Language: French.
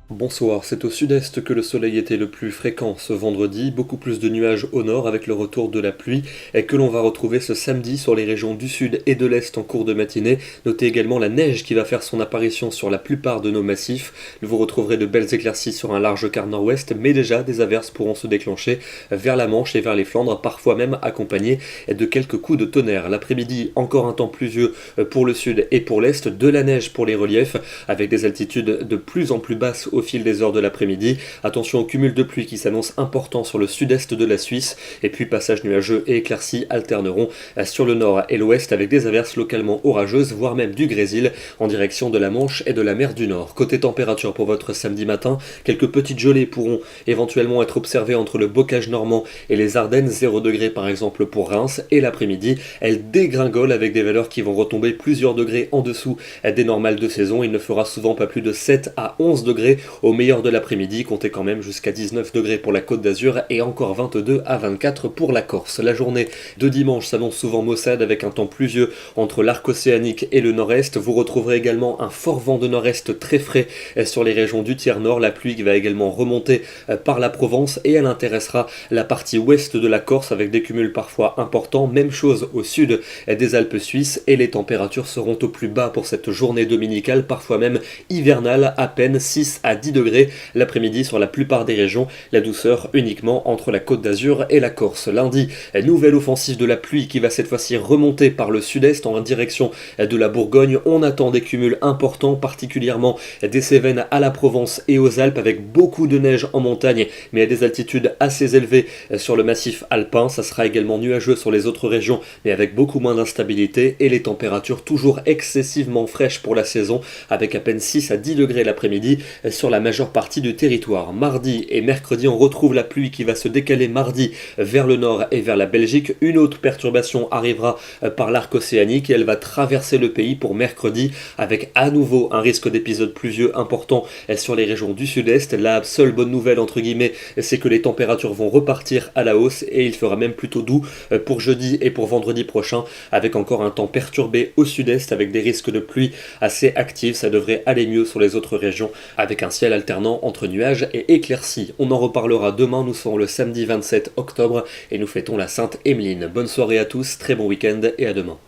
Bonsoir, c'est au sud-est que le soleil était le plus fréquent ce vendredi, beaucoup plus de nuages au nord avec le retour de la pluie et que l'on va retrouver ce samedi sur les régions du sud et de l'est en cours de matinée. Notez également la neige qui va faire son apparition sur la plupart de nos massifs. Vous retrouverez de belles éclaircies sur un large quart nord-ouest, mais déjà des averses pourront se déclencher vers la Manche et vers les Flandres, parfois même accompagnées de quelques coups de tonnerre. L'après-midi, encore un temps pluvieux pour le sud et pour l'est, de la neige pour les reliefs avec des altitudes de plus en plus basses au fil des heures de l'après-midi. Attention au cumul de pluie qui s'annonce important sur le sud-est de la Suisse, et puis passage nuageux et éclaircies alterneront sur le nord et l'ouest avec des averses localement orageuses, voire même du grésil en direction de la Manche et de la mer du Nord. Côté température pour votre samedi matin, quelques petites gelées pourront éventuellement être observées entre le bocage normand et les Ardennes, 0 degrés par exemple pour Reims, et l'après-midi, elles dégringolent avec des valeurs qui vont retomber plusieurs degrés en dessous des normales de saison. Il ne fera souvent pas plus de 7 à 11 degrés au meilleur de l'après-midi, comptez quand même jusqu'à 19 degrés pour la Côte d'Azur et encore 22 à 24 pour la Corse. La journée de dimanche s'annonce souvent maussade avec un temps pluvieux entre l'arc océanique et le nord-est. Vous retrouverez également un fort vent de nord-est très frais sur les régions du tiers nord. La pluie va également remonter par la Provence et elle intéressera la partie ouest de la Corse avec des cumuls parfois importants. Même chose au sud des Alpes suisses et les températures seront au plus bas pour cette journée dominicale, parfois même hivernale, à peine 6 à 10 degrés l'après-midi sur la plupart des régions, la douceur uniquement entre la Côte d'Azur et la Corse. Lundi, nouvelle offensive de la pluie qui va cette fois-ci remonter par le sud-est en direction de la Bourgogne. On attend des cumuls importants, particulièrement des Cévennes à la Provence et aux Alpes avec beaucoup de neige en montagne mais à des altitudes assez élevées sur le massif alpin. Ça sera également nuageux sur les autres régions mais avec beaucoup moins d'instabilité et les températures toujours excessivement fraîches pour la saison avec à peine 6 à 10 degrés l'après-midi sur la majeure partie du territoire. Mardi et mercredi, on retrouve la pluie qui va se décaler mardi vers le nord et vers la Belgique. Une autre perturbation arrivera par l'arc océanique et elle va traverser le pays pour mercredi avec à nouveau un risque d'épisode pluvieux important sur les régions du sud-est. La seule bonne nouvelle entre guillemets, c'est que les températures vont repartir à la hausse et il fera même plutôt doux pour jeudi et pour vendredi prochain avec encore un temps perturbé au sud-est avec des risques de pluie assez actifs. Ça devrait aller mieux sur les autres régions avec un ciel alternant entre nuages et éclaircies. On en reparlera demain, nous serons le samedi 27 octobre et nous fêtons la Sainte Emeline. Bonne soirée à tous, très bon week-end et à demain.